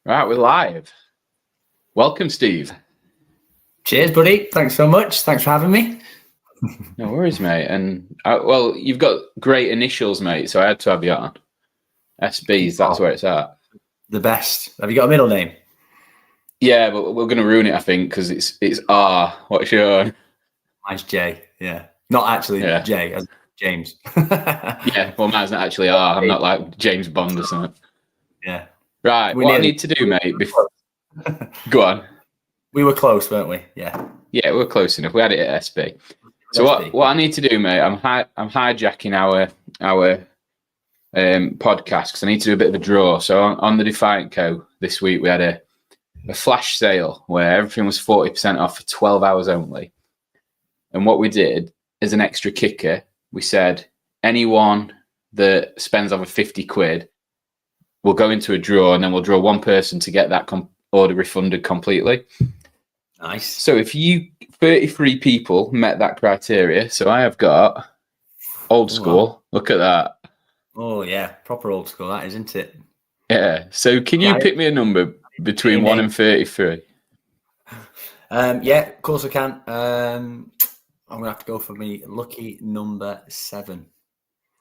Right, we're live. Welcome, Steve. Cheers, buddy. Thanks so much. Thanks for having me. No worries, mate. And well, you've got great initials, mate, so I had to have you on. SBs, that's where it's at. The best. Have you got a middle name? Yeah, but we're going to ruin it, I think, because it's R. What's your? Mine's J. Yeah, not actually J, as James. Yeah, well, mine's not actually R. I'm not like James Bond or something. Yeah. Right. What I need to do, mate, before. Go on. We were close, weren't we? Yeah. Yeah, we're close enough. We had it at SB. So what I need to do, mate, I'm hijacking our podcast because I need to do a bit of a draw. So on the Defiant Co. this week, we had a flash sale where everything was 40% off for 12 hours only. And what we did as an extra kicker, we said anyone that spends over 50 quid will go into a draw, and then we'll draw one person to get that order refunded completely. Nice. So if 33 people met that criteria, so I have got old school. Wow. Look at that. Oh, yeah. Proper old school, that is, isn't it? Yeah. So can you pick me a number between 1 and 33? Yeah, of course I can. I'm going to have to go for me lucky number 7.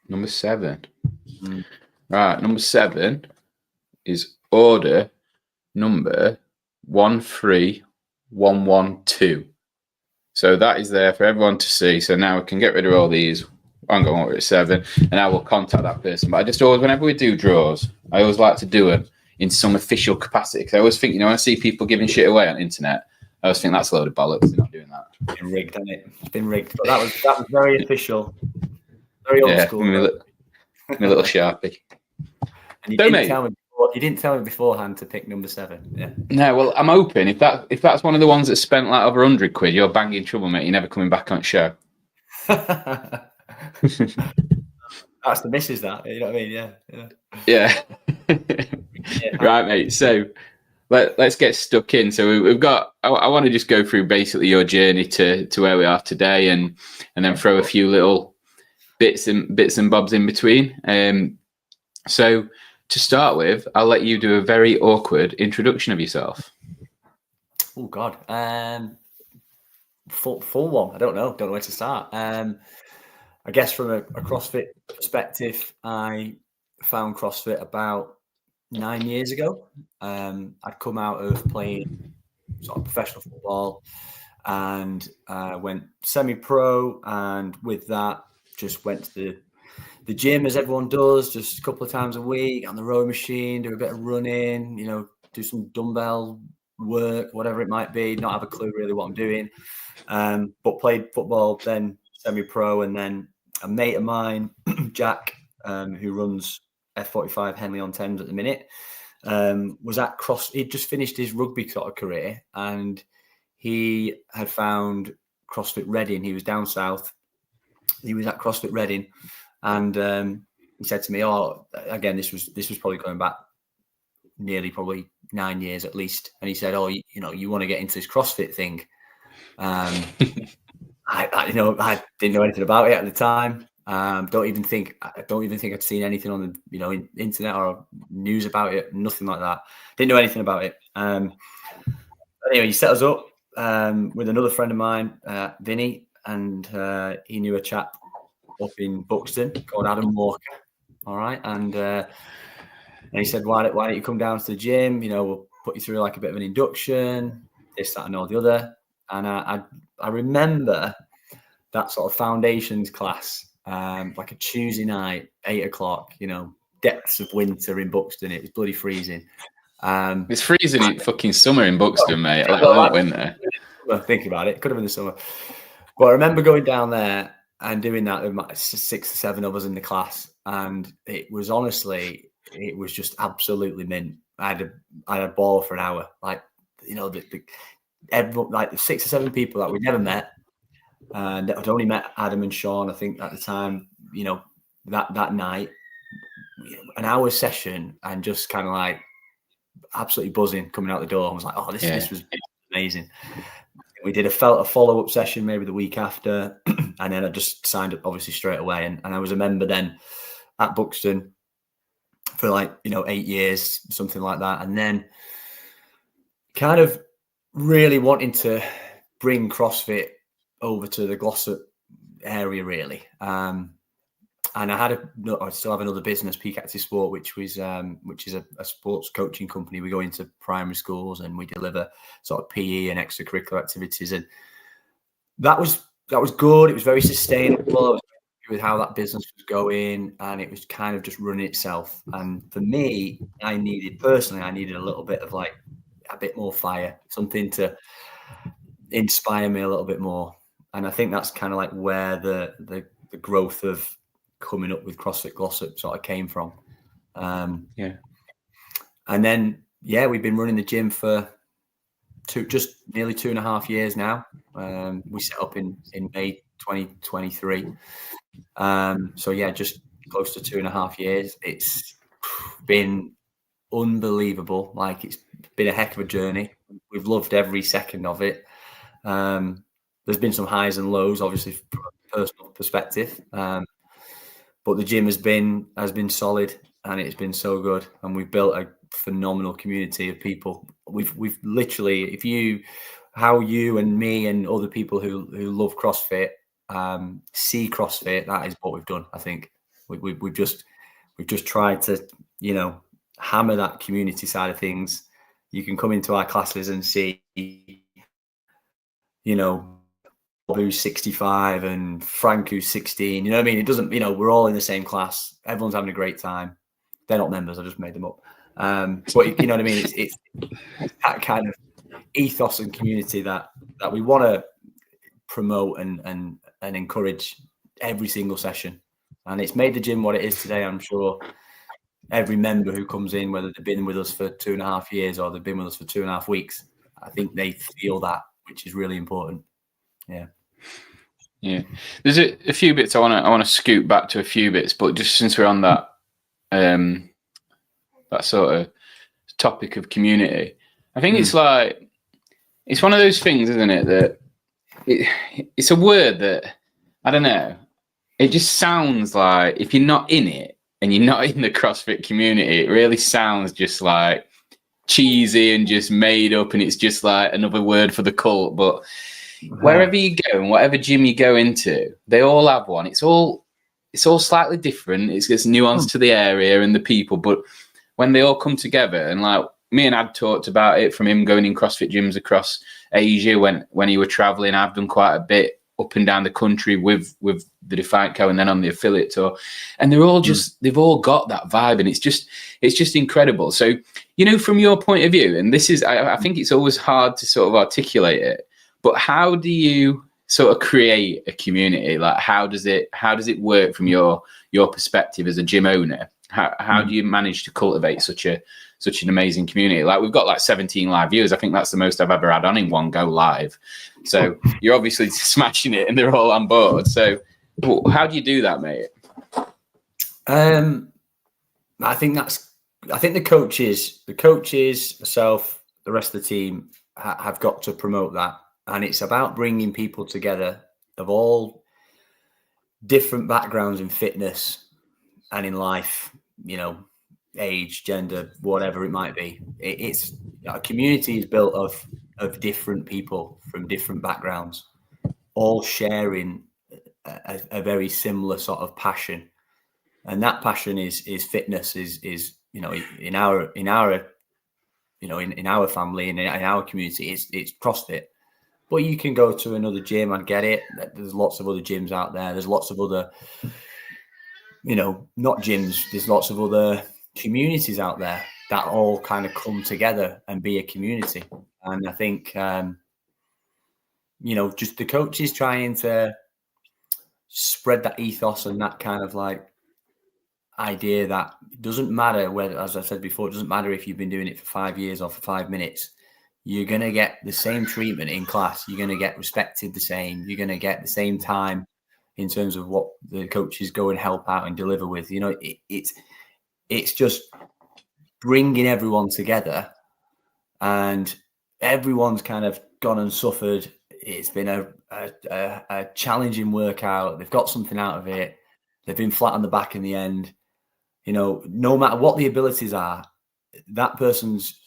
Number 7. Right. Number 7 is order number 13112. So that is there for everyone to see. So now we can get rid of all these. I'm going over at 7, and I will contact that person. But I just always, whenever we do draws, I always like to do it in some official capacity. Because I always think, when I see people giving shit away on the internet, I always think that's a load of bollocks. They're not doing that. It's been rigged, hasn't it? It's been rigged. But that was very official. Very old school. My little Sharpie. And you didn't tell me beforehand to pick number 7. Yeah. No, well, I'm hoping if that's one of the ones that spent like over 100 quid, you're banging trouble, mate. You're never coming back on show. That's the missus, that. You know what I mean? Yeah. Right, mate. So let's get stuck in. So we've got. I want to just go through basically your journey to where we are today, and then throw a few little bits and bobs in between. So to start with, I'll let you do a very awkward introduction of yourself. Oh God, full one. I don't know where to start. I guess from a CrossFit perspective, I found CrossFit about 9 years ago. I'd come out of playing sort of professional football and went semi-pro, and with that, just went to the gym as everyone does, just a couple of times a week on the rowing machine, do a bit of running, do some dumbbell work, whatever it might be, not have a clue really what I'm doing. But played football, then semi-pro, and then a mate of mine, Jack, who runs F45 Henley on Thames at the minute, was at he'd just finished his rugby sort of career, and he had found CrossFit Reading. He was down south. He was at CrossFit Reading, and he said to me, again, this was probably going back nearly probably 9 years at least. And he said, you want to get into this CrossFit thing. I didn't know anything about it at the time. I don't even think I'd seen anything on the internet or news about it. Nothing like that. Didn't know anything about it. Anyway, he set us up with another friend of mine, Vinny, and he knew a chap up in Buxton called Adam Walker. All right, and he said, why don't you come down to the gym? We'll put you through like a bit of an induction, this, that, and all the other. And I remember that sort of foundations class, like a Tuesday night, 8:00, depths of winter in Buxton. It was bloody freezing. It's freezing in fucking summer in Buxton, mate. Let alone winter. Think about it. It could have been the summer. But I remember going down there and doing that with 6 or 7 of us in the class. And it was just absolutely mint. I had a ball for an hour. Like, everyone, like the 6 or 7 people that we'd never met. And I'd only met Adam and Sean, I think, at the time, that night, an hour session, and just kind of like absolutely buzzing coming out the door. I was like, this was amazing. We did a follow-up session maybe the week after, and then I just signed up obviously straight away. And I was a member then at Buxton for like, 8 years, something like that. And then kind of really wanting to bring CrossFit over to the Glossop area, really. And I still have another business, Peak Active Sport, which is a sports coaching company. We go into primary schools and we deliver sort of PE and extracurricular activities. And that was good. It was very sustainable. I was happy with how that business was going, and it was kind of just running itself. And for me, I needed a little bit of like a bit more fire, something to inspire me a little bit more. And I think that's kind of like where the growth of coming up with CrossFit Glossop sort of came from. And then, we've been running the gym for just nearly 2.5 years now. We set up in May 2023. Just close to 2.5 years. It's been unbelievable. Like, it's been a heck of a journey. We've loved every second of it. There's been some highs and lows, obviously, from a personal perspective. But the gym has been solid, and it's been so good. And we've built a phenomenal community of people. We've literally, how you and me and other people who love CrossFit see CrossFit, that is what we've done. I think we've just tried to, hammer that community side of things. You can come into our classes and see, who's 65 and Frank who's 16. You know what I mean? It doesn't, we're all in the same class. Everyone's having a great time. They're not members. I just made them up. But you know what I mean? It's that kind of ethos and community that we want to promote and encourage every single session. And it's made the gym what it is today. I'm sure every member who comes in, whether they've been with us for 2.5 years or they've been with us for 2.5 weeks, I think they feel that, which is really important. Yeah. There's a few bits I want to scoot back to a few bits, but just since we're on that that sort of topic of community, I think it's like, it's one of those things, isn't it, that it's a word that, I don't know, it just sounds like, if you're not in it and you're not in the CrossFit community, it really sounds just like cheesy and just made up, and it's just like another word for the cult. But wherever you go and whatever gym you go into, they all have one. It's all slightly different. It's nuance to the area and the people, but when they all come together, and like me and Ad talked about it, from him going in CrossFit gyms across Asia when he were traveling. I've done quite a bit up and down the country with the Defiant Co, and then on the affiliate tour, and they're all just they've all got that vibe, and it's just incredible. So, from your point of view, and this is I think it's always hard to sort of articulate it, but how do you sort of create a community? Like, how does it work from your perspective as a gym owner? How do you manage to cultivate such an amazing community? Like, we've got like 17 live viewers. I think that's the most I've ever had on in one go live. So you're obviously smashing it, and they're all on board. So how do you do that, mate? I think the coaches, myself, the rest of the team have got to promote that. And it's about bringing people together of all different backgrounds in fitness and in life, age, gender, whatever it might be. It's a community is built of different people from different backgrounds, all sharing a very similar sort of passion. And that passion is fitness, is in our family and in our community, it's CrossFit. But you can go to another gym and get it. There's lots of other gyms out there. There's lots of other, not gyms. There's lots of other communities out there that all kind of come together and be a community. And I think, just the coaches trying to spread that ethos and that kind of like idea that it doesn't matter whether, as I said before, it doesn't matter if you've been doing it for 5 years or for 5 minutes. You're going to get the same treatment in class. You're going to get respected the same. You're going to get the same time in terms of what the coaches go and help out and deliver with. It's just bringing everyone together, and everyone's kind of gone and suffered. It's been a challenging workout. They've got something out of it. They've been flat on the back in the end. no matter what the abilities are, that person's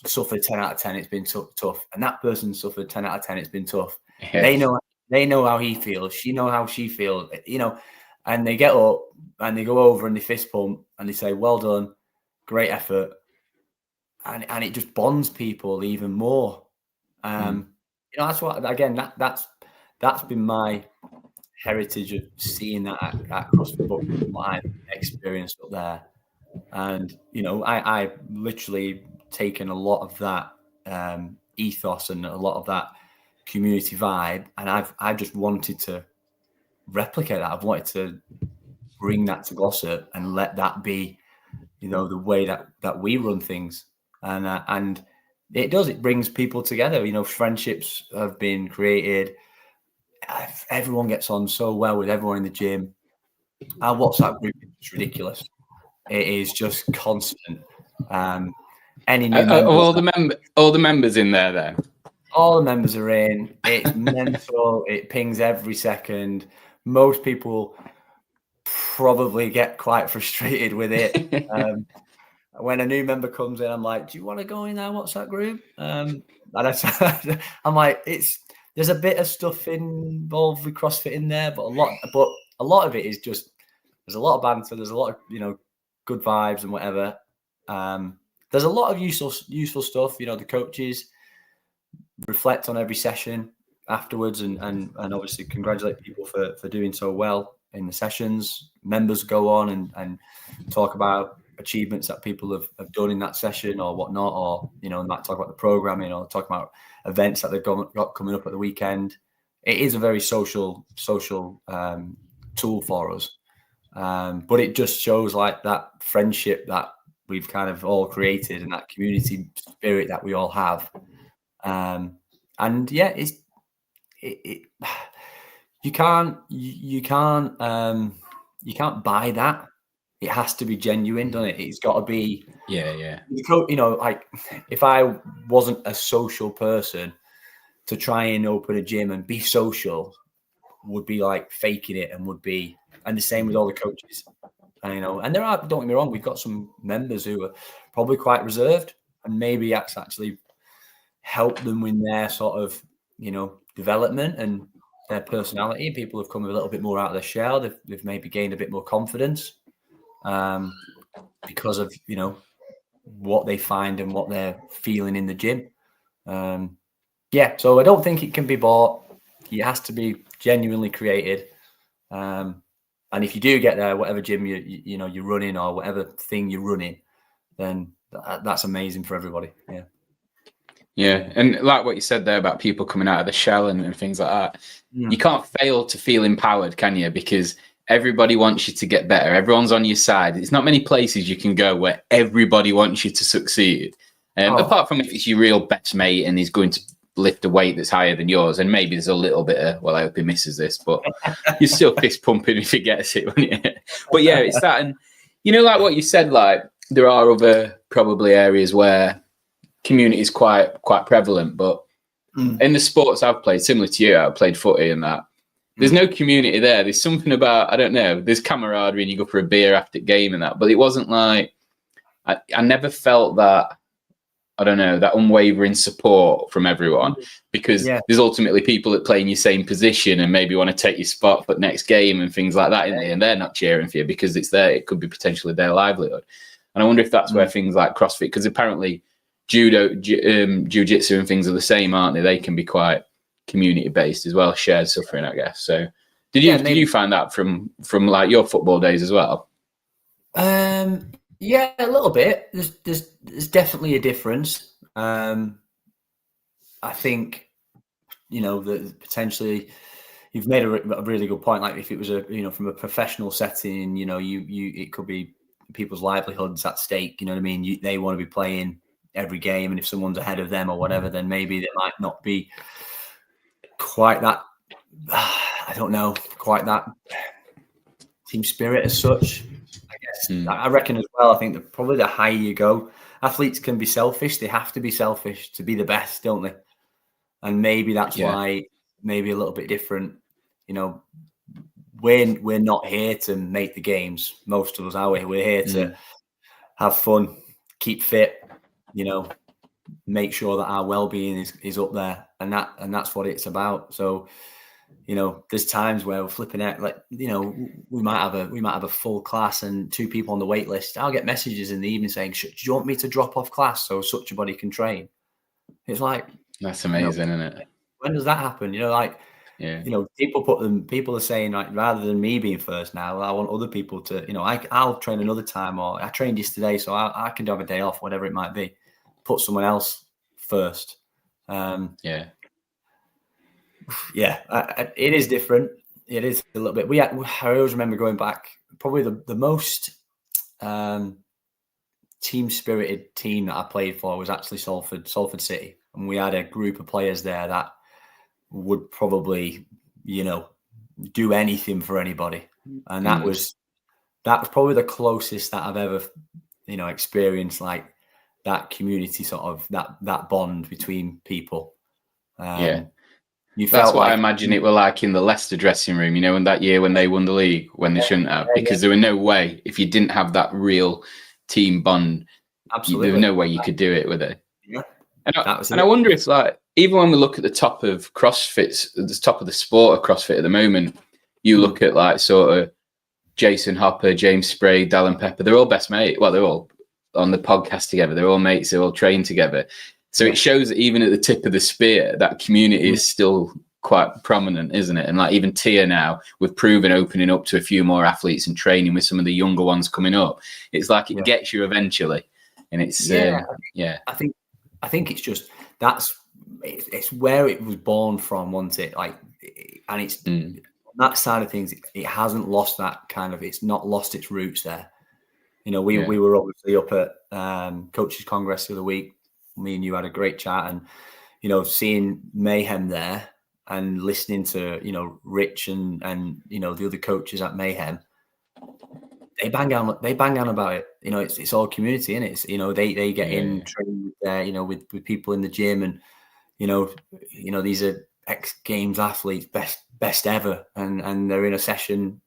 suffered 10 out of 10. It's been tough, and that person suffered 10 out of 10. It's been tough. Yes. They know how he feels. She know how she feels. And they get up and they go over and they fist pump and they say, "Well done, great effort," and it just bonds people even more. That's what, again, that's been my heritage of seeing that at CrossFit Book, what I've experienced up there. And I literally taken a lot of that ethos and a lot of that community vibe, and I've just wanted to replicate that. I've wanted to bring that to Glossop and let that be, the way that we run things. And it brings people together. Friendships have been created. Everyone gets on so well with everyone in the gym. Our WhatsApp group is ridiculous. It is just constant. Any new members, all the members in there then? All the members are in. It's mental. It pings every second. Most people probably get quite frustrated with it. When a new member comes in, I'm like, "Do you want to go in our WhatsApp group?" And I'm like, there's a bit of stuff involved with CrossFit in there, but a lot of it is just, there's a lot of banter. There's a lot of good vibes and whatever. There's a lot of useful stuff. The coaches reflect on every session afterwards and obviously congratulate people for doing so well in the sessions. Members go on and talk about achievements that people have done in that session or whatnot, or might talk about the programming or talk about events that they've got coming up at the weekend. It is a very social tool for us, but it just shows like that friendship that we've kind of all created and that community spirit that we all have. And yeah, you can't buy that. It has to be genuine, doesn't it? It's got to be. Yeah. Like if I wasn't a social person, to try and open a gym and be social would be like faking it, and the same with all the coaches. And don't get me wrong, we've got some members who are probably quite reserved, and maybe that's actually helped them in their sort of, development and their personality. People have come a little bit more out of their shell. They've maybe gained a bit more confidence because of, what they find and what they're feeling in the gym. So I don't think it can be bought. It has to be genuinely created. And if you do get there, whatever gym you're running or whatever thing you're running, then that's amazing for everybody. Yeah. Yeah, and like what you said there about people coming out of the shell and things like that, you can't fail to feel empowered, can you? Because everybody wants you to get better. Everyone's on your side. There's not many places you can go where everybody wants you to succeed. Apart from if it's your real best mate and he's going to lift a weight that's higher than yours, and maybe there's a little bit of, well, I hope he misses this, but you're still fist pumping if he gets it, wouldn't you? But yeah, it's that. And like what you said, like there are other probably areas where community is quite prevalent, but in the sports I've played, similar to you, I played footy and that, there's no community there. There's something about, I don't know, there's camaraderie and you go for a beer after game and that, but it wasn't like, I never felt that, I don't know, that unwavering support from everyone, because there's ultimately people that play in your same position and maybe want to take your spot for the next game and things like that, and they're not cheering for you because it could be potentially their livelihood. And I wonder if that's where things like CrossFit, because apparently judo, jiu-jitsu and things are the same, aren't they? They can be quite community based as well, shared suffering, I guess. So did you find that from like your football days as well? Yeah, a little bit. There's definitely a difference. I think that potentially you've made a really good point. Like if it was from a professional setting, it could be people's livelihoods at stake. You know what I mean? They want to be playing every game, and if someone's ahead of them or whatever, then maybe they might not be quite that. I don't know, quite that team spirit as such. I guess I reckon as well. I think that probably the higher you go, athletes can be selfish. They have to be selfish to be the best, don't they? And maybe that's why, maybe a little bit different. we're not here to make the games. Most of us are. We're here to have fun, keep fit, make sure that our well-being is up there, and that's what it's about. So, there's times where we're flipping out, like, we might have a full class and 2 people on the wait list. I'll get messages in the evening saying, do you want me to drop off class so such a body can train? It's like, that's amazing, isn't it? When does that happen? People are saying, like, rather than me being first now, I want other people to, I'll train another time, or I trained yesterday, so I can have a day off, whatever it might be. Put someone else first. It is different. It is a little bit. I always remember going back. Probably the most team spirited team that I played for was actually Salford City, and we had a group of players there that would probably, do anything for anybody, and that was probably the closest that I've ever, experienced, like, that community, sort of that bond between people. You That's felt what like, I imagine it were like in the Leicester dressing room, in that year when they won the league, when they shouldn't have, because there were no way, if you didn't have that real team bond, absolutely, there was no way you could do it with it. Yeah. And I wonder if, like, even when we look at the top of CrossFit, the top of the sport of CrossFit at the moment, you look at, like, sort of Jason Hopper, James Spray, Dallin Pepper, they're all best mates. Well, they're all on the podcast together. They're all mates. They're all trained together. So it shows that even at the tip of the spear, that community is still quite prominent, isn't it? And, like, even Tia now, we've proven opening up to a few more athletes and training with some of the younger ones coming up. It's like it gets you eventually. And it's, I think it's just, it's where it was born from, wasn't it? Like, and it's that side of things, it hasn't lost that kind of, it's not lost its roots there. We were obviously up at Coaches Congress the other week. Me and you had a great chat, and seeing Mayhem there and listening to Rich and the other coaches at Mayhem, they bang on about it. It's all community, and it's they get in training there, with people in the gym, and these are ex Games athletes, best ever, and they're in a session,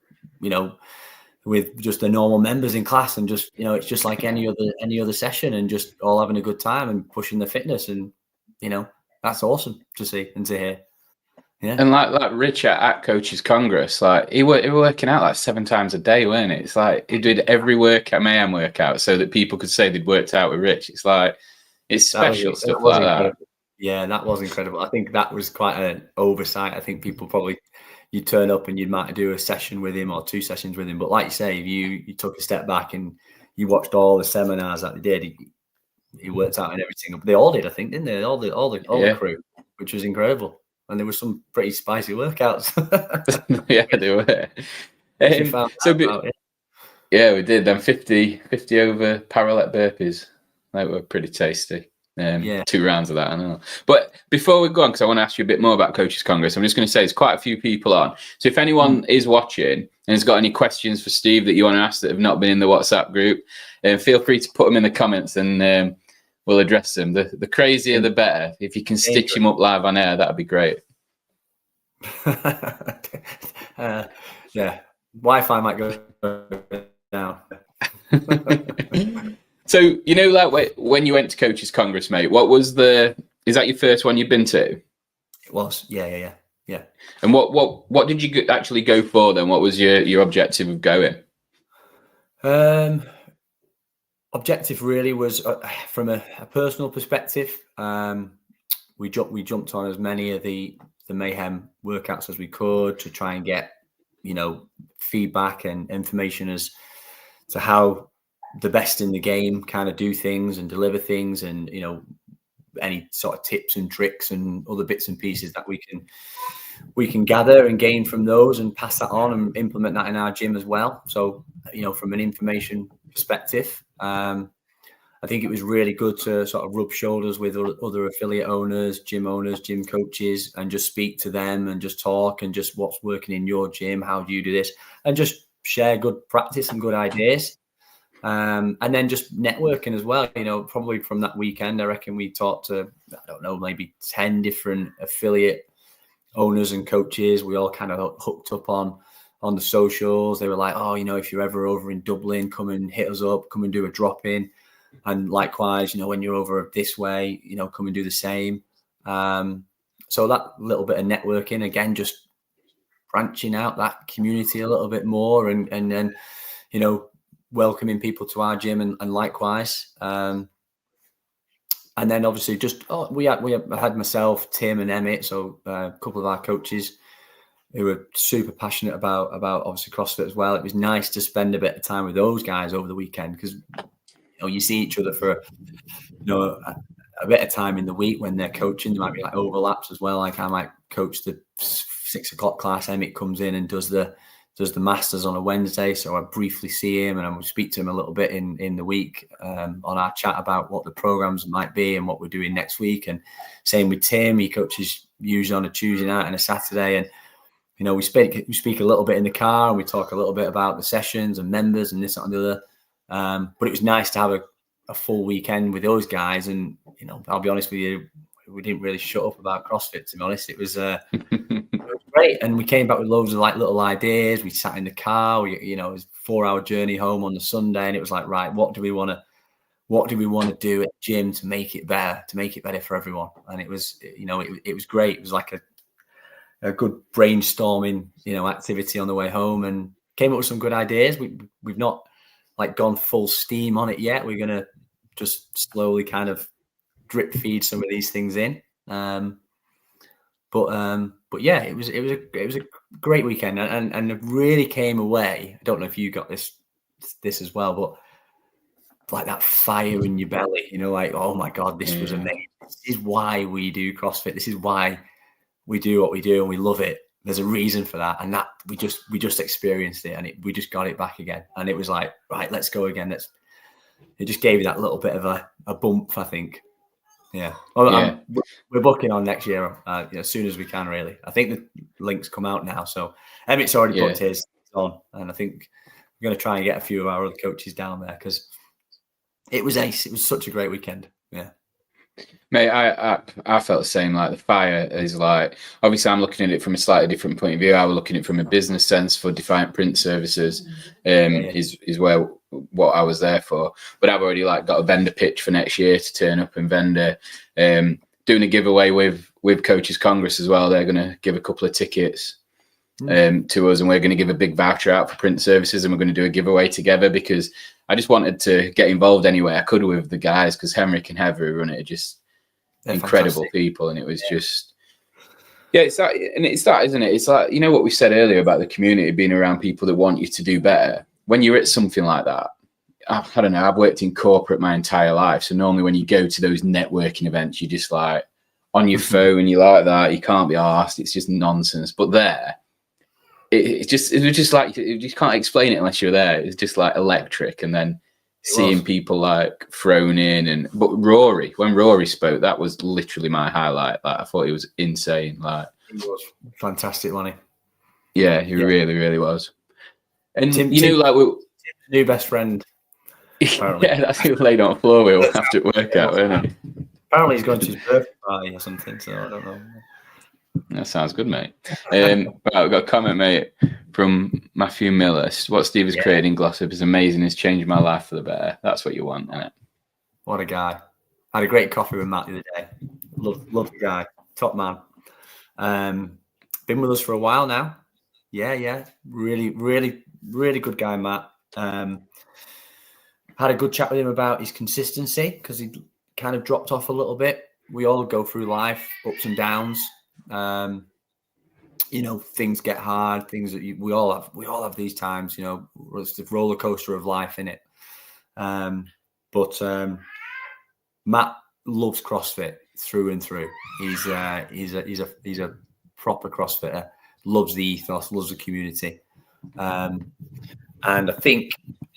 with just the normal members in class, and just it's just like any other session, and just all having a good time and pushing the fitness, and that's awesome to see and to hear. Yeah. And like Rich at Coaches Congress, like he were working out like 7 times a day, weren't it? It's like he did every Mayhem workout so that people could say they'd worked out with Rich. It's like, it's special stuff like that. Yeah, that was incredible. I think that was quite an oversight. I think people probably, you turn up and you might do a session with him or 2 sessions with him. But like you say, if you took a step back and you watched all the seminars that they did, he worked out in every single. They all did, I think, didn't they? All the crew, which was incredible. And there were some pretty spicy workouts. Yeah, they were. We did them 50 over parallel burpees. They were pretty tasty. 2 rounds of that, I know. But before we go on, because I want to ask you a bit more about Coaches Congress, I'm just going to say there's quite a few people on. So if anyone is watching and has got any questions for Steve that you want to ask that have not been in the WhatsApp group, feel free to put them in the comments, and we'll address them. The crazier, the better. If you can stitch him up live on air, that'd be great. Wi-Fi might go down. So, like when you went to Coaches Congress, mate, is that your first one you've been to? It was, yeah. And what did you actually go for then? What was your objective of going? Objective really was from a personal perspective. We jumped on as many of the Mayhem workouts as we could to try and get feedback and information as to how the best in the game kind of do things and deliver things, and any sort of tips and tricks and other bits and pieces that we can gather and gain from those and pass that on and implement that in our gym as well. So from an information perspective, I think it was really good to sort of rub shoulders with other affiliate owners, gym coaches, and just speak to them and just talk and just what's working in your gym, how do you do this, and just share good practice and good ideas. And then just networking as well. Probably from that weekend, I reckon we talked to, maybe 10 different affiliate owners and coaches. We all kind of hooked up on on the socials. They were like, oh, if you're ever over in Dublin, come and hit us up, come and do a drop in. And likewise, when you're over this way, come and do the same. So that little bit of networking, again, just branching out that community a little bit more, and then, welcoming people to our gym and likewise. And then obviously we had myself, Tim and Emmett, so a couple of our coaches who were super passionate about obviously CrossFit as well. It was nice to spend a bit of time with those guys over the weekend, because you see each other for a bit of time in the week when they're coaching. There might be like overlaps as well. Like I might coach the 6 o'clock class. Emmett comes in and does the masters on a Wednesday, so I briefly see him and I will speak to him a little bit in the week on our chat about what the programs might be and what we're doing next week. And same with Tim, he coaches usually on a Tuesday night and a Saturday, and we speak a little bit in the car, and we talk a little bit about the sessions and members and this and the other. But it was nice to have a full weekend with those guys, and I'll be honest with you, we didn't really shut up about CrossFit, to be honest. It was great, and we came back with loads of like little ideas. We sat in the car. It was a 4-hour journey home on the Sunday, and it was like, right, what do we want to do at the gym to make it better for everyone? And it was, it was great. It was like a good brainstorming, activity on the way home, and came up with some good ideas. We've not like gone full steam on it yet. We're gonna just slowly kind of drip feed some of these things in. But yeah, it was a great weekend, and it really came away. I don't know if you got this as well, but like that fire in your belly, like, oh my God, this was amazing. This is why we do CrossFit. This is why we do what we do, and we love it. There's a reason for that, and that we just experienced it, and we just got it back again, and it was like, right, let's go again. It just gave you that little bit of a bump, I think. Yeah. Well, yeah. We're booking on next year as soon as we can, really. I think the links come out now, so Emmett's already booked his on, and I think we're going to try and get a few of our other coaches down there, because it was ace. It was such a great weekend. Yeah. Mate, I felt the same. Like, the fire is like, obviously I'm looking at it from a slightly different point of view. I was looking at it from a business sense for Defiant Print Services, is where what I was there for. But I've already like got a vendor pitch for next year to turn up and vendor. Doing a giveaway with Coaches Congress as well. They're going to give a couple of tickets to us, and we're going to give a big voucher out for print services, and we're going to do a giveaway together, because I just wanted to get involved any way I could with the guys, because Henrik and Heather who run it are just incredible fantastic people, and it was just it's that, isn't it? It's like, what we said earlier about the community being around people that want you to do better. When you're at something like that, I don't know, I've worked in corporate my entire life, so normally when you go to those networking events, you're just like on your phone, you like that, you can't be asked, it's just nonsense. But there, it was just like, you just can't explain it unless you're there. It's just like electric. And then seeing people like thrown in, but when Rory spoke, that was literally my highlight. Like, I thought he was insane. Like, he was fantastic, wasn't he? Yeah, he really, really was. And Tim, like, Tim's new best friend. Apparently. Yeah, that's who laid on the floor. We'll have to work out, won't he? Apparently he's going to his birthday party or something, so I don't know. That sounds good, mate. Right, we've got a comment, mate, from Matthew Miller. What Steve has created in Glossop is amazing. It's changed my life for the better. That's what you want, isn't it? What a guy. I had a great coffee with Matt the other day. Love the guy. Top man. Been with us for a while now. Yeah. Really, really, really good guy, Matt. Had a good chat with him about his consistency, because he kind of dropped off a little bit. We all go through life, ups and downs. Things get hard. Things that we all have. We all have these times. It's the roller coaster of life, innit? But Matt loves CrossFit through and through. He's a proper CrossFitter. Loves the ethos. Loves the community. And I think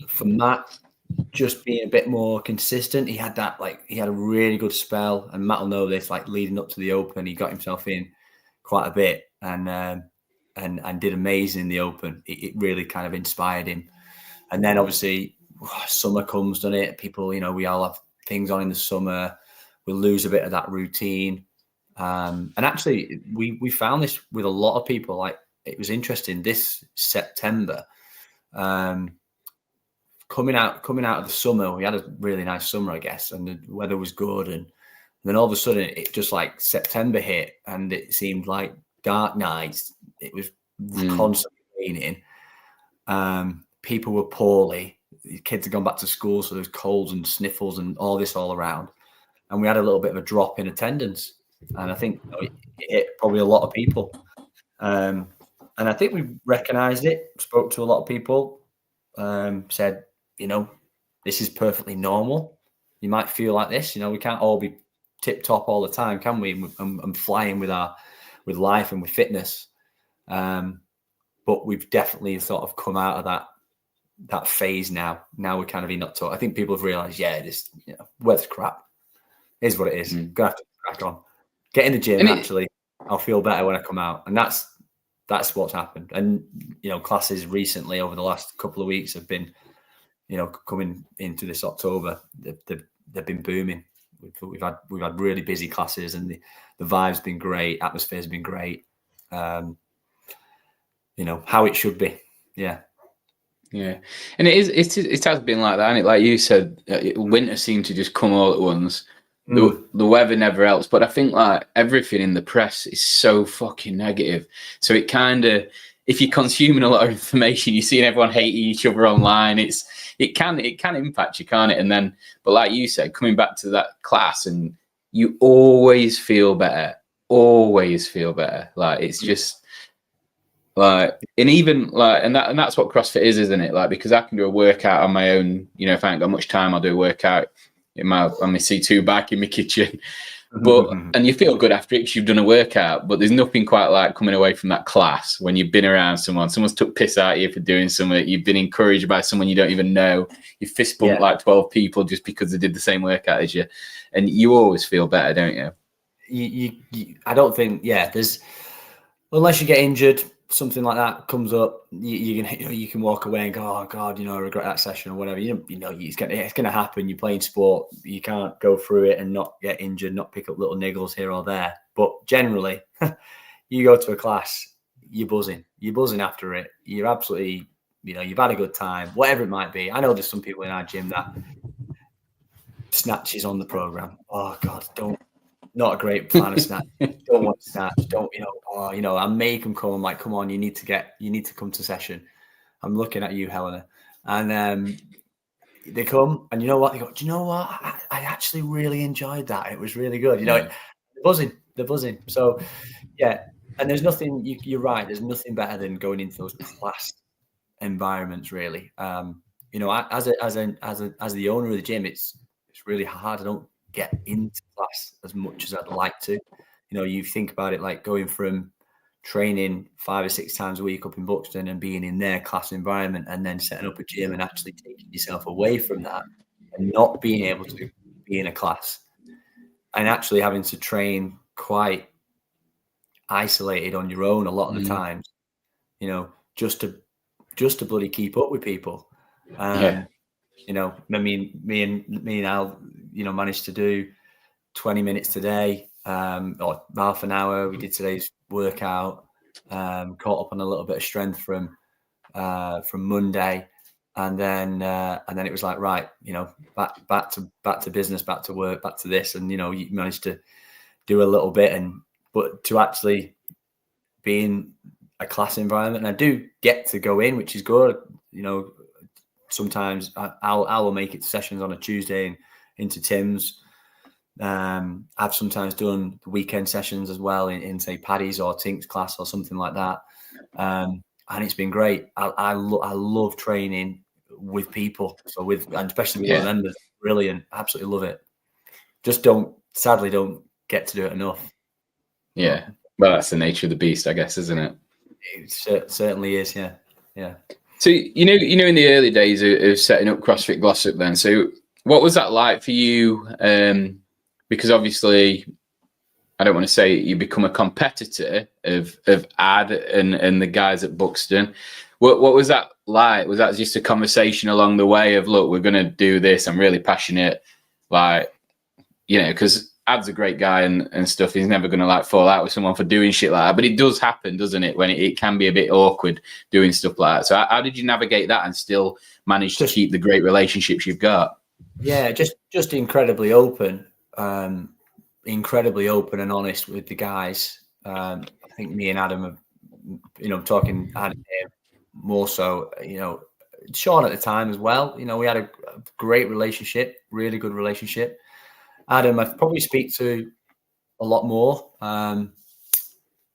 for Matt, just being a bit more consistent, he had a really good spell, and Matt will know this, like leading up to the Open, he got himself in quite a bit and did amazing in the Open. It really kind of inspired him. And then obviously summer comes, doesn't it? People, we all have things on in the summer. We lose a bit of that routine. And actually we found this with a lot of people, like it was interesting this September, coming out of the summer. We had a really nice summer, I guess, and the weather was good. And then all of a sudden, it just like September hit, and it seemed like dark nights. It was constantly raining. People were poorly. The kids had gone back to school, so there was colds and sniffles and all this all around. And we had a little bit of a drop in attendance. And I think it hit probably a lot of people. And I think we recognised it, spoke to a lot of people, said, this is perfectly normal. You might feel like this. We can't all be tip top all the time, can we? And flying with life and with fitness. But we've definitely sort of come out of that phase now. Now we're kind of in October. I think people have realised, this weather's crap. It is what it is. Gonna have to crack on. Get in the gym. Actually, I'll feel better when I come out, and that's what's happened. And classes recently over the last couple of weeks have been, coming into this October, they've been booming. We've had really busy classes, and the vibe's been great. Atmosphere's been great. How it should be. Yeah. Yeah, and it has been like that, and like you said, winter seemed to just come all at once. The weather never helps, but I think like everything in the press is so fucking negative. So it kind of, if you're consuming a lot of information, you're seeing everyone hating each other online. It can impact you, can't it? And then, but like you said, coming back to that class, and you always feel better. Like it's just like, and even like, and that's what CrossFit is, isn't it? Like, because I can do a workout on my own. If I ain't got much time, I'll do a workout on my C2 bike in my kitchen. But and you feel good after it because you've done a workout. But there's nothing quite like coming away from that class when you've been around someone's took piss out of you for doing something. You've been encouraged by someone you don't even know. You fist bumped like 12 people just because they did the same workout as you, and you always feel better, don't you? You I don't think there's, unless you get injured, something like that comes up, you can walk away and go, oh God, I regret that session or whatever. It's going to happen. You're playing sport. You can't go through it and not get injured, not pick up little niggles here or there. But generally, you go to a class, you're buzzing after it. You're absolutely, you've had a good time, whatever it might be. I know there's some people in our gym that snatches on the program. Oh God, not a great fan of snatch. Don't want to snatch. Don't, I make them come. I'm like, come on, you need to come to session. I'm looking at you, Helena. And they come, and you know what? They go, do you know what? I actually really enjoyed that. It was really good. They're buzzing. So, yeah. And there's nothing, you're right. There's nothing better than going into those class environments, really. As the owner of the gym, it's really hard. I don't get into class as much as I'd like to. You think about it like going from training 5 or 6 times a week up in Buxton and being in their class environment, and then setting up a gym and actually taking yourself away from that and not being able to be in a class, and actually having to train quite isolated on your own a lot of the times, just to bloody keep up with people. Me and Al, managed to do 20 minutes today, or half an hour. We did today's workout, caught up on a little bit of strength from Monday, and then it was like, right, back to business, back to work, back to this, and you managed to do a little bit, but to actually be in a class environment, and I do get to go in, which is good. Sometimes I will make it to sessions on a Tuesday and into Tim's. I've sometimes done the weekend sessions as well in say Paddy's or Tink's class or something like that, and it's been great. I love training with people, and especially with my members. Brilliant, absolutely love it. Just sadly don't get to do it enough. Yeah, well, that's the nature of the beast, I guess, isn't it? It certainly is. Yeah. So in the early days of setting up CrossFit Glossop, then, so what was that like for you? Because obviously, I don't want to say you become a competitor of Ad and the guys at Buxton. What was that like? Was that just a conversation along the way of, look, we're going to do this, I'm really passionate, like, because Ad's a great guy and stuff. He's never going to like fall out with someone for doing shit like that. But it does happen, doesn't it? When it can be a bit awkward doing stuff like that. So how did you navigate that and still manage to keep the great relationships you've got? Yeah, just incredibly open and honest with the guys. I think me and Adam have, talking Adam here more so, Sean at the time as well. We had a great relationship, really good relationship. Adam, I probably speak to a lot more,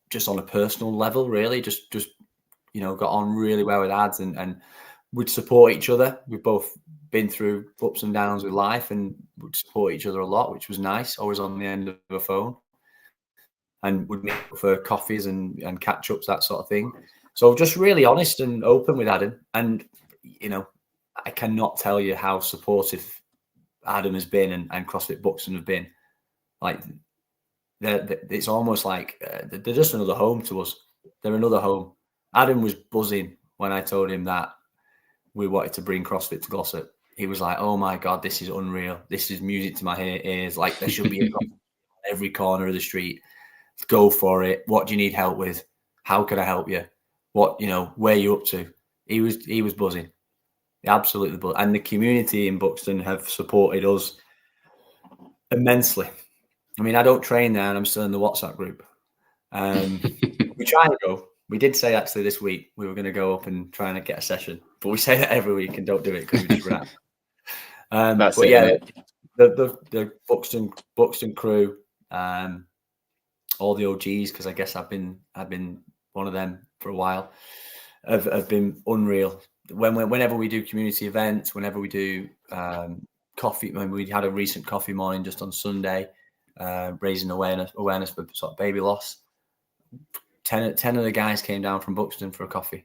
just on a personal level, really. Just got on really well with Ads and we'd support each other. We've both been through ups and downs with life and would support each other a lot, which was nice. Always on the end of a phone, and would meet for coffees and catch ups, that sort of thing. So just really honest and open with Adam. And, I cannot tell you how supportive Adam has been and CrossFit Buxton have been. Like, it's almost like they're just another home to us. They're another home. Adam was buzzing when I told him that we wanted to bring CrossFit to Glossop. He was like, "Oh my God, this is unreal. This is music to my ears. Like, there should be a CrossFit on every corner of the street. Go for it. What do you need help with? How can I help you? What, where are you up to?" He was buzzing. Absolutely buzzing. And the community in Buxton have supported us immensely. I mean, I don't train there and I'm still in the WhatsApp group. We try and go. We did say actually this week we were going to go up and try and get a session, but we say that every week and don't do it because we just run out. That's but it, yeah, mate. the Buxton crew, all the OGs, because I guess I've been one of them for a while, have been unreal. Whenever we do community events, whenever we do coffee, I mean, we had a recent coffee morning just on Sunday, raising awareness for sort of baby loss. 10 of the guys came down from Buxton for a coffee,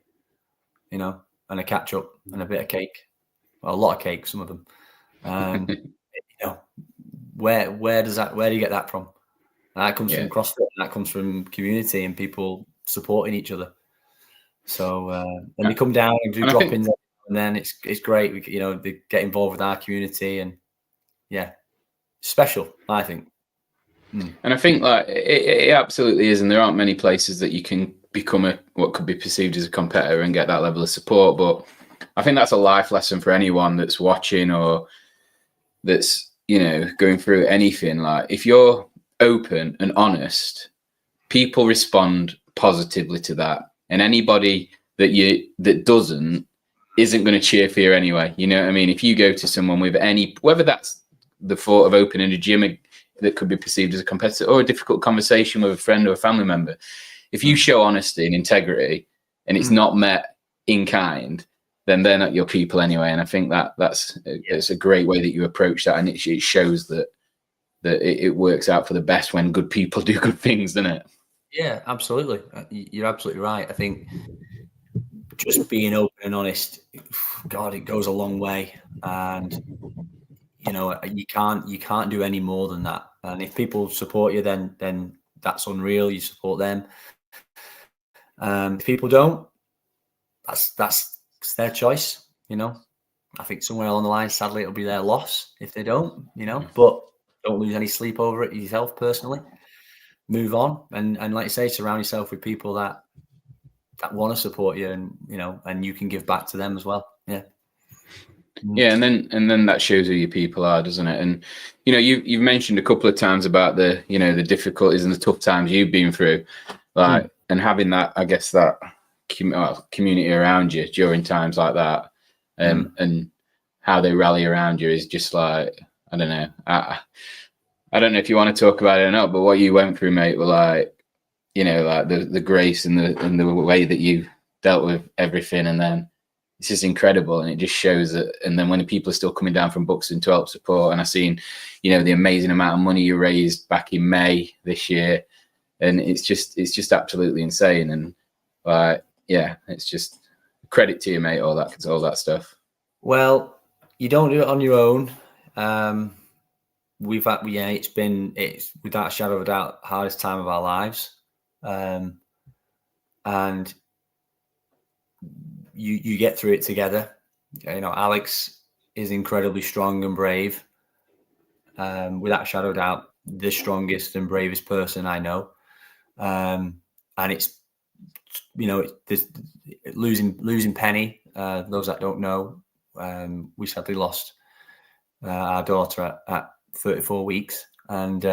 and a catch up and a bit of cake. Well, a lot of cake, some of them. Where do you get that from? And that comes from CrossFit, and that comes from community and people supporting each other. So when they come down and do drop-ins, and then it's great. They get involved with our community, and special, I think. And I think like it absolutely is, and there aren't many places that you can become what could be perceived as a competitor and get that level of support. But I think that's a life lesson for anyone that's watching or that's going through anything. Like, if you're open and honest, people respond positively to that, and anybody that doesn't isn't going to cheer for you anyway. You know what I mean? If you go to someone with whether that's the thought of opening a gym that could be perceived as a competitor or a difficult conversation with a friend or a family member, if you show honesty and integrity and it's not met in kind, then they're not your people anyway. And I think it's a great way that you approach that, and it shows that it works out for the best when good people do good things, doesn't it? Yeah, absolutely. You're absolutely right. I think just being open and honest, God, it goes a long way. And you can't do any more than that. And if people support you, then that's unreal. You support them. If people don't, that's their choice. I think somewhere along the line, sadly, it'll be their loss if they don't. But don't lose any sleep over it yourself personally. Move on, and like you say, surround yourself with people that want to support you, and you can give back to them as well. Yeah, and then that shows who your people are, doesn't it? And you've mentioned a couple of times about the the difficulties and the tough times you've been through, like and having that, I guess, that community around you during times like that, and how they rally around you is just like, I don't know. I don't know if you want to talk about it or not, but what you went through, mate, were like, like the grace and the way that you dealt with everything, and then it's just incredible, and it just shows that. And then when the people are still coming down from Buxton to help support, and I've seen, the amazing amount of money you raised back in May this year, and it's just absolutely insane. And it's just credit to you, mate. All that stuff. Well, you don't do it on your own. It's without a shadow of a doubt hardest time of our lives, and you get through it together. Alex is incredibly strong and brave, without a shadow of doubt. the strongest and bravest person I know. And it's, there's losing Penny. Those that don't know, we sadly lost our daughter at 34 weeks, and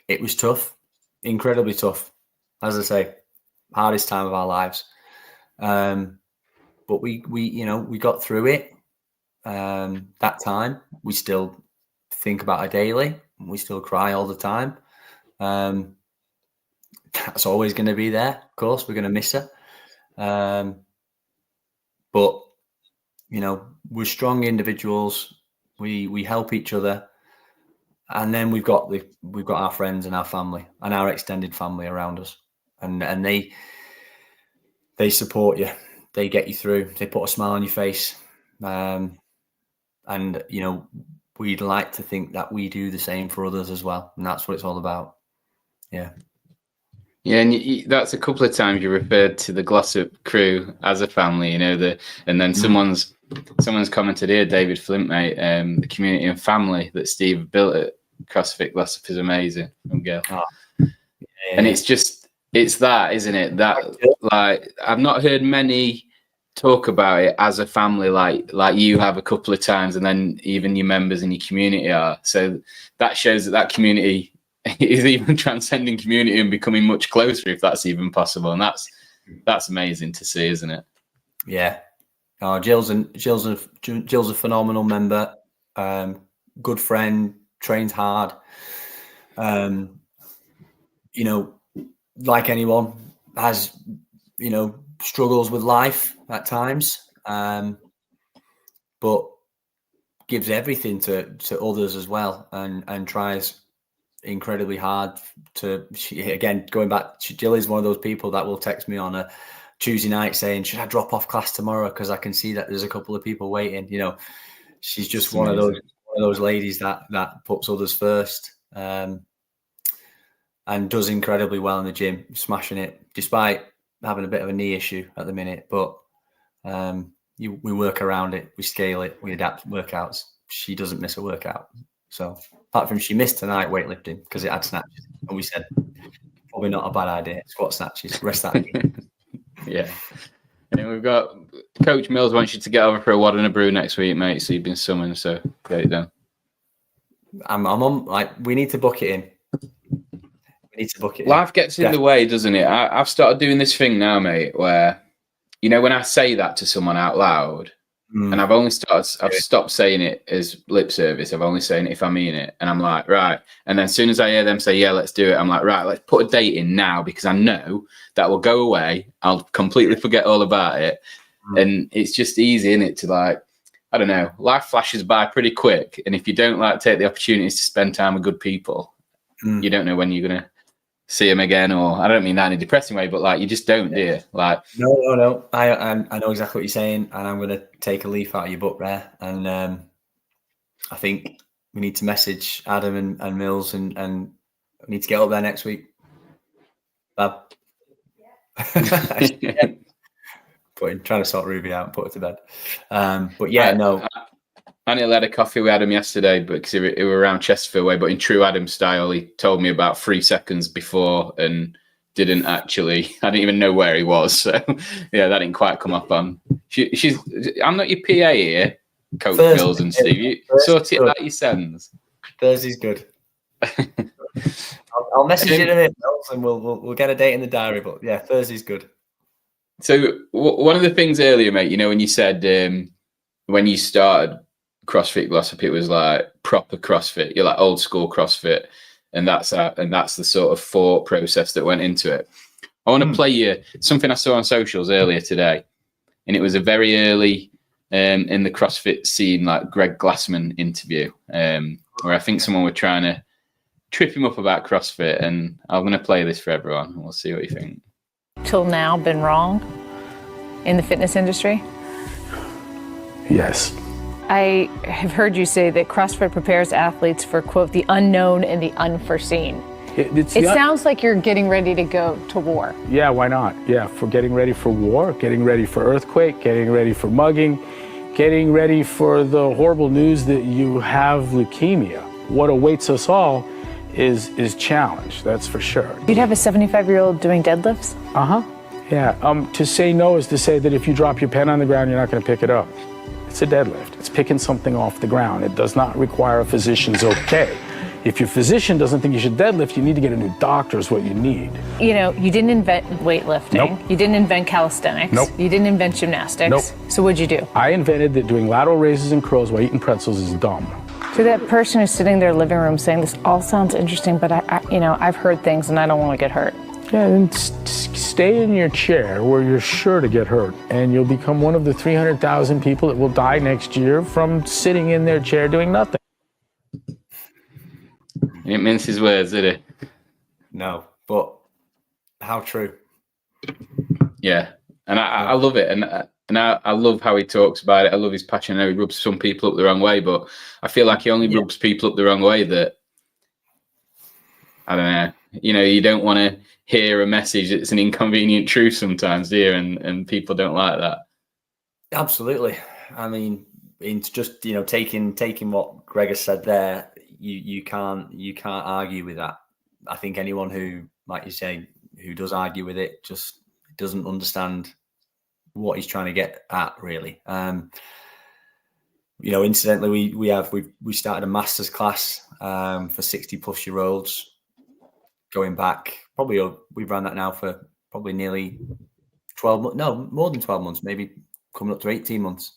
it was tough, incredibly tough. As I say, hardest time of our lives. But we got through it. That time, we still think about her daily. We still cry all the time. That's always going to be there. Of course, we're going to miss her. But we're strong individuals. We help each other, and then we've got our friends and our family and our extended family around us, and they support you. They get you through. They put a smile on your face, and we'd like to think that we do the same for others as well, and that's what it's all about. Yeah. Yeah, and that's a couple of times you referred to the Glossop crew as a family, and then someone's commented here, David Flint, mate, the community and family that Steve built at CrossFit Glossop is amazing. Yeah. And it's that, isn't it? That, like, I've not heard many talk about it as a family like you have a couple of times, and then even your members in your community are. So that shows that community is even transcending community and becoming much closer, if that's even possible. And that's amazing to see, isn't it? Yeah. Jill's a phenomenal member, good friend, trains hard. Like anyone, has struggles with life at times, but gives everything to others as well, and tries incredibly hard going back, Jill is one of those people that will text me on a Tuesday night saying, should I drop off class tomorrow because I can see that there's a couple of people waiting. She's just one of those ladies that puts others first, and does incredibly well in the gym, smashing it despite having a bit of a knee issue at the minute. But we work around it, we scale it, we adapt workouts. She doesn't miss a workout. So apart from she missed tonight weightlifting because it had snatches, and we said probably not a bad idea. Squat snatches, rest that. Yeah. And we've got Coach Mills wants you to get over for a wad and a brew next week, mate. So you've been summoned, so get it done. I'm on. We need to book it in. Life gets in the way, doesn't it? I've started doing this thing now, mate, where when I say that to someone out loud. And I've stopped saying it as lip service. I've only saying it if I mean it. And I'm like, right. And then as soon as I hear them say, yeah, let's do it, I'm like, right, let's put a date in now, because I know that will go away. I'll completely forget all about it. And it's just easy, isn't it, to I don't know, life flashes by pretty quick. And if you don't take the opportunities to spend time with good people, you don't know when you're going to see them again. Or I don't mean that in a depressing way, but you just don't, do you? No. I know exactly what you're saying, and I'm going to take a leaf out of your book there. And I think we need to message Adam and Mills, and we need to get up there next week. Bab. Trying to sort Ruby out and put her to bed. But yeah, no. I nearly had a coffee with Adam yesterday, because it were around Chesterfield way, but in true Adam style, he told me about 3 seconds before and I didn't even know where he was. So yeah, that didn't quite come up on. I'm not your PA here, Coach Mills and Steve. You sort it out yourselves. Thursday's good. I'll message you in a minute, and we'll get a date in the diary. But yeah, Thursday's good. So one of the things earlier, mate, when you said when you started CrossFit Glossop, it was like proper CrossFit. You're like old school CrossFit, and that's the sort of thought process that went into it. I want to play you something I saw on socials earlier today, and it was a very early in the CrossFit scene, like Greg Glassman interview, where I think someone were trying to trip him up about CrossFit, and I'm going to play this for everyone, and we'll see what you think. Till now, been wrong in the fitness industry? Yes. I have heard you say that CrossFit prepares athletes for, quote, the unknown and the unforeseen. It sounds like you're getting ready to go to war. Yeah, why not? Yeah, for getting ready for war, getting ready for earthquake, getting ready for mugging, getting ready for the horrible news that you have leukemia. What awaits us all is challenged, that's for sure. You'd have a 75-year-old doing deadlifts? Yeah, to say no is to say that if you drop your pen on the ground, you're not going to pick it up. It's a deadlift. It's picking something off the ground. It does not require a physician's okay. If your physician doesn't think you should deadlift, you need to get a new doctor is what you need. You know, you didn't invent weightlifting. Nope. You didn't invent calisthenics. Nope. You didn't invent gymnastics. Nope. So what'd you do? I invented that doing lateral raises and curls while eating pretzels is dumb. To that person who's sitting in their living room saying, this all sounds interesting, but I've heard things and I don't want to get hurt. Yeah, then stay in your chair where you're sure to get hurt, and you'll become one of the 300,000 people that will die next year from sitting in their chair doing nothing. It minces words, did it? No, but how true. Yeah, and I love it, and I love how he talks about it. I love his passion. I know he rubs some people up the wrong way, but I feel like he only rubs people up the wrong way that, I don't know, you don't want to hear a message that's an inconvenient truth sometimes, do you? And people don't like that. Absolutely. I mean, it's just, taking what Greg has said there, you can't argue with that. I think anyone who, like you say, who does argue with it just doesn't understand what he's trying to get at, really. Incidentally, we started a master's class for 60-plus-year-olds going back. Probably we've run that now for probably nearly 12 months. No, more than 12 months, maybe coming up to 18 months.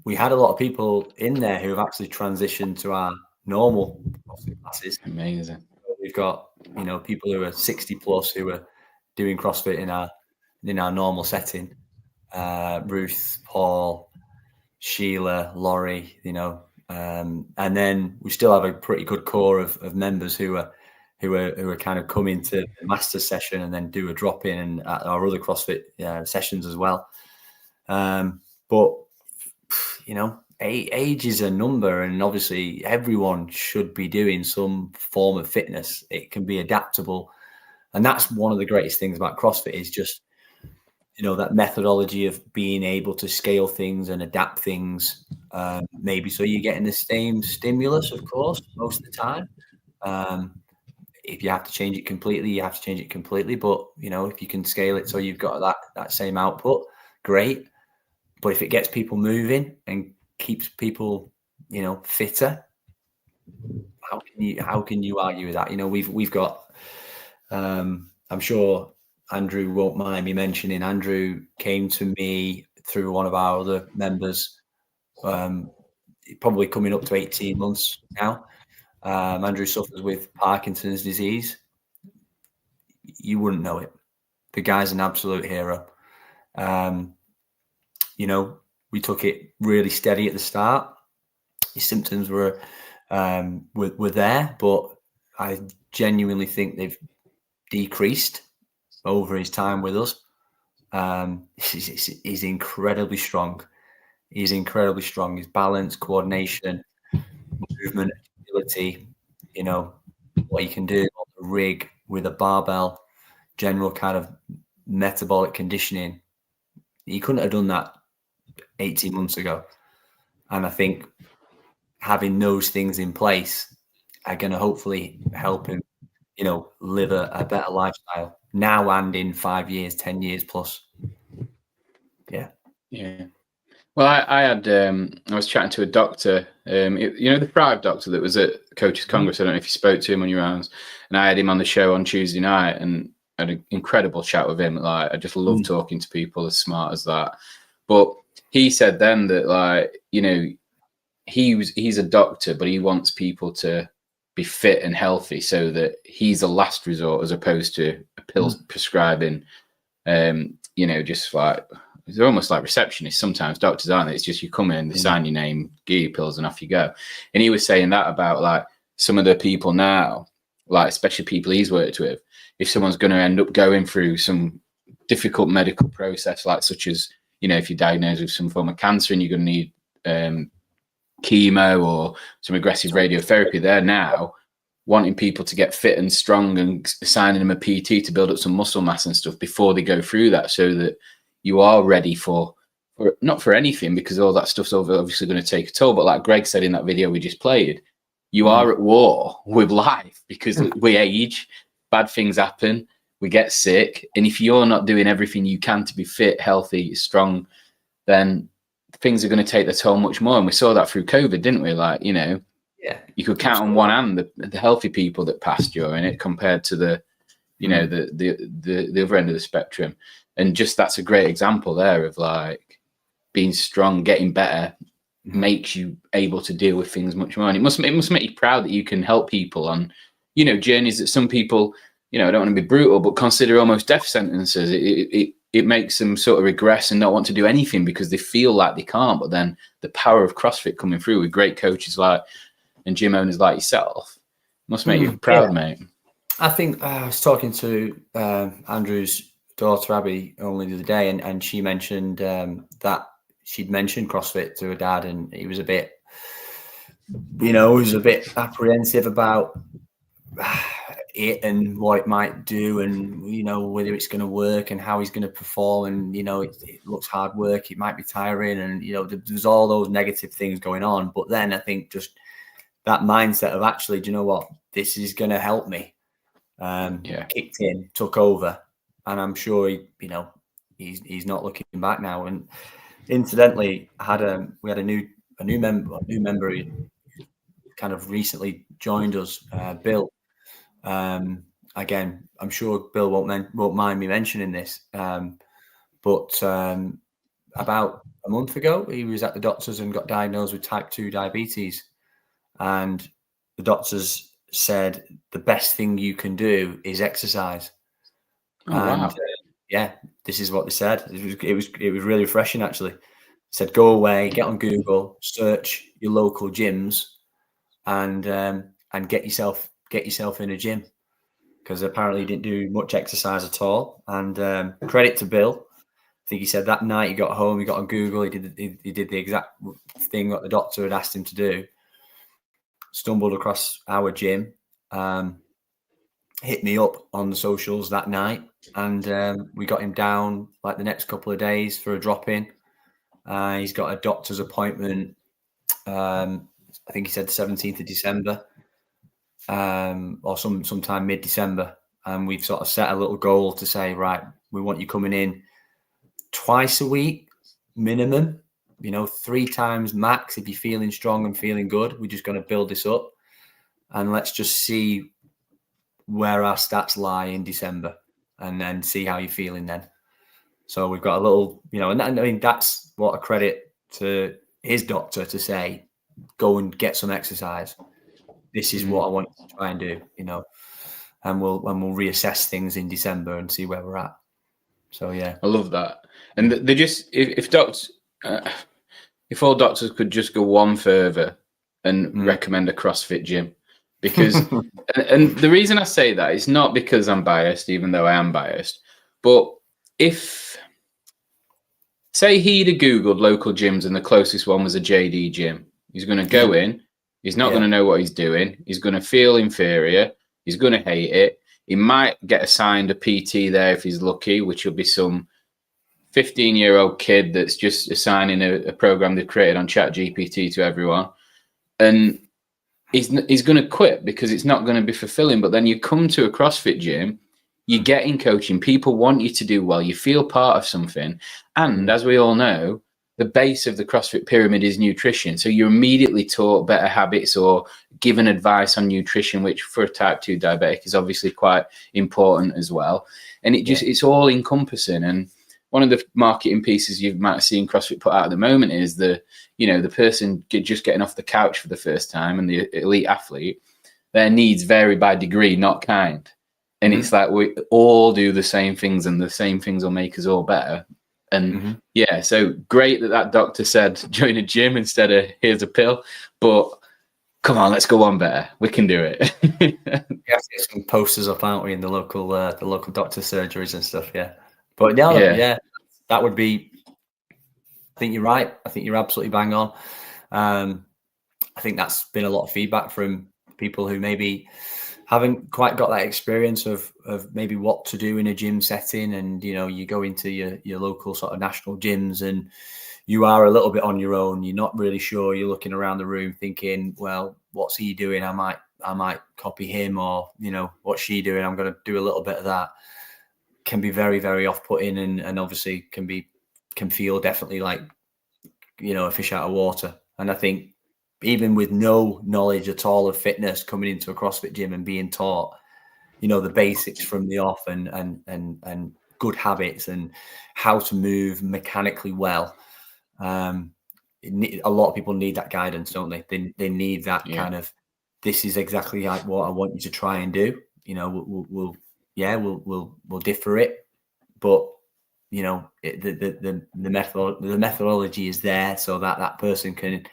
We had a lot of people in there who have actually transitioned to our normal CrossFit classes. Amazing. We've got, people who are 60 plus who are doing CrossFit in our normal setting. Ruth, Paul, Sheila, Laurie, and then we still have a pretty good core of members who are kind of coming to the master session and then do a drop in and at our other CrossFit sessions as well. But age is a number, and obviously everyone should be doing some form of fitness. It can be adaptable, and that's one of the greatest things about CrossFit is just that methodology of being able to scale things and adapt things, maybe so you're getting the same stimulus, of course, most of the time. If you have to change it completely, you have to change it completely. But, if you can scale it so you've got that same output, great. But if it gets people moving and keeps people, fitter, how can you argue with that? We've got, I'm sure Andrew won't mind me mentioning, Andrew came to me through one of our other members, probably coming up to 18 months now. Andrew suffers with Parkinson's disease. You wouldn't know it. The guy's an absolute hero. We took it really steady at the start. His symptoms were there, but I genuinely think they've decreased over his time with us. He's incredibly strong. He's incredibly strong. His balance, coordination, movement, ability, what he can do on the rig with a barbell, general kind of metabolic conditioning. He couldn't have done that 18 months ago. And I think having those things in place are going to hopefully help him, live a better lifestyle now and in 5 years, 10 years plus. Yeah. Yeah. Well, I was chatting to a doctor, the Thrive doctor that was at Coaches Congress. I don't know if you spoke to him on your rounds, and I had him on the show on Tuesday night and had an incredible chat with him. Like, I just love talking to people as smart as that. But he said then that, he's a doctor, but he wants people to be fit and healthy so that he's a last resort as opposed to a pill prescribing, just like, they're almost like receptionists. Sometimes doctors aren't they? It's just you come in, they sign your name, give you pills, and off you go. And he was saying that about like some of the people now, like especially people he's worked with, if someone's going to end up going through some difficult medical process, like such as, if you're diagnosed with some form of cancer and you're going to need chemo or some aggressive radiotherapy, they're now wanting people to get fit and strong and assigning them a PT to build up some muscle mass and stuff before they go through that, so that you are ready for not for anything, because all that stuff's obviously going to take a toll. But like Greg said in that video we just played, you are at war with life because we age, bad things happen, we get sick. And if you're not doing everything you can to be fit, healthy, strong, then things are going to take their toll much more. And we saw that through COVID, didn't we? Like, you know, you could count on one hand the healthy people that passed during it compared to the, you know, the other end of the spectrum. And just that's a great example there of like being strong, getting better, makes you able to deal with things much more. And it must make you proud that you can help people on, you know, journeys that some people, you know, I don't want to be brutal, but consider almost death sentences. It makes them sort of regress and not want to do anything because they feel like they can't. But then the power of CrossFit coming through with great coaches like and gym owners like yourself must make you proud, mate. I think I was talking to Andrew's daughter Abby only the other day, and she mentioned that she'd mentioned CrossFit to her dad, and he was a bit, you know, apprehensive about it and what it might do, and you know whether it's going to work and how he's going to perform, and you know it looks hard work, it might be tiring, and you know there's all those negative things going on. But then I think just that mindset of actually, do you know what, this is going to help me. Kicked in, took over, and I'm sure he's not looking back now. And incidentally, we had a new member who kind of recently joined us, Bill. Again, I'm sure Bill won't mind me mentioning this, but about a month ago, he was at the doctors and got diagnosed with type 2 diabetes, and the doctors said the best thing you can do is exercise. Wow. This is what they said. It was really refreshing, actually. Said go away, get on Google, search your local gyms, and get yourself in a gym, because apparently he didn't do much exercise at all. And credit to Bill. I think he said that night he got home, he got on Google, he did the exact thing that the doctor had asked him to do. Stumbled across our gym, hit me up on the socials that night, and we got him down like the next couple of days for a drop-in. He's got a doctor's appointment, I think he said 17th of December, or sometime mid-December. And we've sort of set a little goal to say, right, we want you coming in twice a week minimum, 3 times max if you're feeling strong and feeling good. We're just going to build this up, and let's just see where our stats lie in December, and then see how you're feeling then. So we've got a little, and I mean, that's what a credit to his doctor to say, go and get some exercise. This is what I want you to try and do, and we'll reassess things in December and see where we're at. So, yeah. I love that. And they just, if all doctors could just go one further and recommend a CrossFit gym, because, and the reason I say that is not because I'm biased, even though I am biased, but if, say he'd have Googled local gyms and the closest one was a JD gym, he's going to go in, he's not going to know what he's doing, he's going to feel inferior, he's going to hate it, he might get assigned a PT there if he's lucky, which will be some 15-year-old kid that's just assigning a program they've created on ChatGPT to everyone, and he's going to quit because it's not going to be fulfilling. But then you come to a CrossFit gym, you're getting coaching, people want you to do well, you feel part of something, and as we all know, the base of the CrossFit pyramid is nutrition. So you're immediately taught better habits or given advice on nutrition, which for a type 2 diabetic is obviously quite important as well. And it's all encompassing. And one of the marketing pieces you might have seen CrossFit put out at the moment is the person just getting off the couch for the first time, and the elite athlete, their needs vary by degree, not kind. And it's like we all do the same things, and the same things will make us all better. And so great that doctor said join a gym instead of here's a pill. But come on, let's go one better. We can do it. We have to get some posters up, aren't we, in the local doctor surgeries and stuff. Yeah. But that would be. I think you're right. I think you're absolutely bang on. I think that's been a lot of feedback from people who maybe haven't quite got that experience of maybe what to do in a gym setting. And, you go into your local sort of national gyms, and, you are a little bit on your own. You're not really sure. You're looking around the room thinking, well, what's he doing? I might copy him, or, you know, what's she doing? I'm going to do a little bit of that. Can be very, very off-putting, and obviously can feel definitely like, you know, a fish out of water. And I think even with no knowledge at all of fitness, coming into a CrossFit gym and being taught, you know, the basics from the off, and good habits and how to move mechanically well. A lot of people need that guidance, don't they? They need that kind of, this is exactly like what I want you to try and do. You know, we'll differ it, but, you know, the methodology is there so that that person can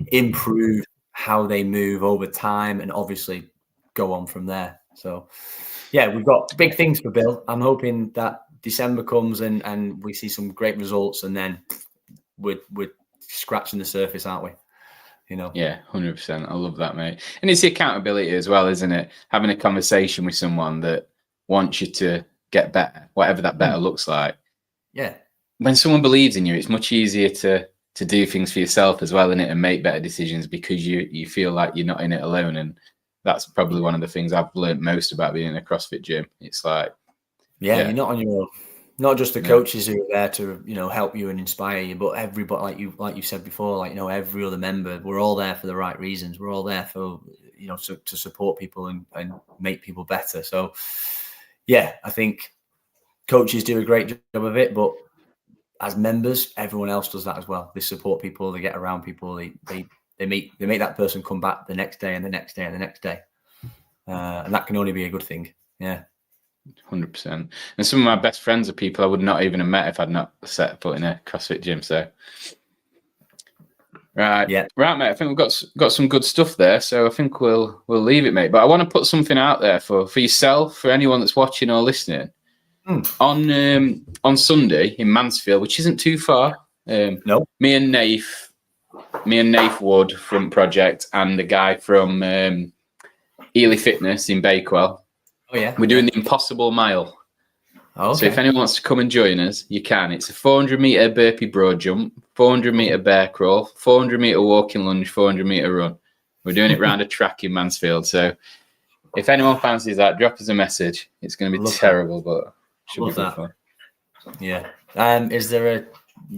improve how they move over time, and obviously go on from there. So yeah, we've got big things for Bill. I'm hoping that December comes and we see some great results, and then we're scratching the surface, aren't we? You know? Yeah, 100%. I love that, mate. And it's the accountability as well, isn't it? Having a conversation with someone that wants you to get better, whatever that better looks like. Yeah. When someone believes in you, it's much easier to do things for yourself as well, innit, and make better decisions, because you feel like you're not in it alone. And that's probably one of the things I've learned most about being in a CrossFit gym. It's like, you're not on your own. Not just the coaches who are there to, you know, help you and inspire you, but everybody, like you said before, like, you know, every other member, we're all there for the right reasons. We're all there for, you know, to support people and make people better. So yeah, I think coaches do a great job of it, but as members, everyone else does that as well. They support people, they get around people, they make that person come back the next day and the next day and the next day. And that can only be a good thing. Yeah. 100%. And some of my best friends are people I would not even have met if I'd not set foot in a CrossFit gym. So right, mate, I think we've got some good stuff there, so I think we'll leave it, mate. But I want to put something out there for yourself, for anyone that's watching or listening. On Sunday in Mansfield, which isn't too far. No. Me and Nath Wood from Project, and the guy from Ely Fitness in Bakewell. Oh yeah. We're doing the Impossible Mile. Oh, okay. So if anyone wants to come and join us, you can. It's a 400-meter burpee broad jump, 400-meter bear crawl, 400-meter walking lunge, 400-meter run. We're doing it round a track in Mansfield. So if anyone fancies that, drop us a message. It's going to be terrible, but should be good fun. Yeah. Is there a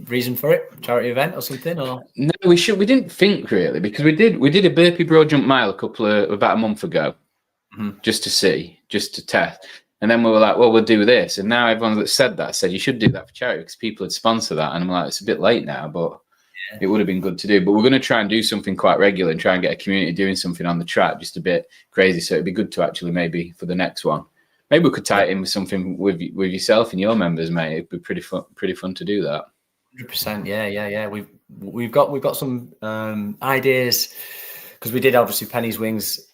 reason for it? Charity event or something? Or no, we didn't think really, because we did a burpee broad jump mile about a month ago, just to test. And then we were like, well, we'll do this. And now everyone that said that said you should do that for charity, because people would sponsor that. And I'm like, it's a bit late now, but it would have been good to do. But we're going to try and do something quite regular and try and get a community doing something on the track, just a bit crazy. So it'd be good to actually maybe for the next one, maybe we could tie it in with something with yourself and your members, mate. It'd be pretty fun to do that. 100%. Yeah. We've got some ideas, because we did obviously Penny's Wings,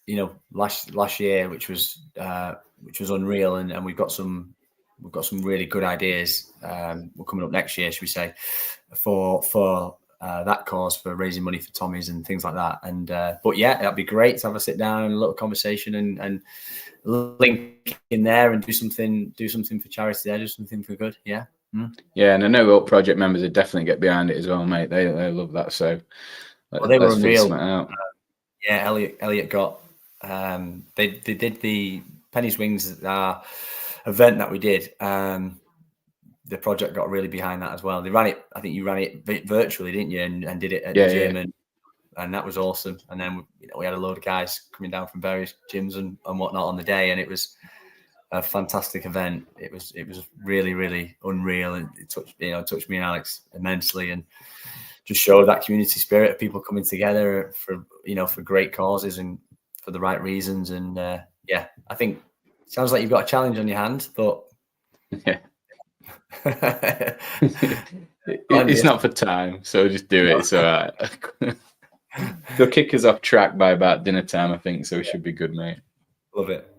you know, last year, which was unreal, and we've got some really good ideas. We're coming up next year, should we say, for that cause, for raising money for Tommy's and things like that. And but yeah, that'd be great to have a sit down and a little conversation and link in there and do something for charity there, do something for good. Yeah. Yeah, and I know all project members would definitely get behind it as well, mate. They love that. So they were unreal. Yeah, Elliot got they did the Penny's Wings event that we did. The project got really behind that as well. They ran it. I think you ran it virtually, didn't you? And did it at the gym, and that was awesome. And then we had a load of guys coming down from various gyms and whatnot on the day, and it was a fantastic event. It was really, really unreal, and it touched me and Alex immensely, and just showed that community spirit of people coming together for great causes and for the right reasons. And I think it sounds like you've got a challenge on your hands, but it's not for time, so just do it. It's all right. They'll kick us off track by about dinner time, I think, so we should be good, mate. Love it.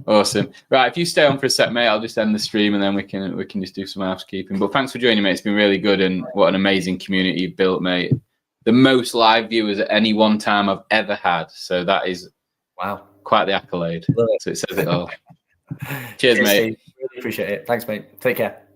Awesome. Right, if you stay on for a sec, mate, I'll just end the stream and then we can just do some housekeeping. But thanks for joining, mate. It's been really good, and what an amazing community you've built, mate. The most live viewers at any one time I've ever had. So that is quite the accolade. So it says it all. Cheers, mate. Really appreciate it. Thanks, mate. Take care.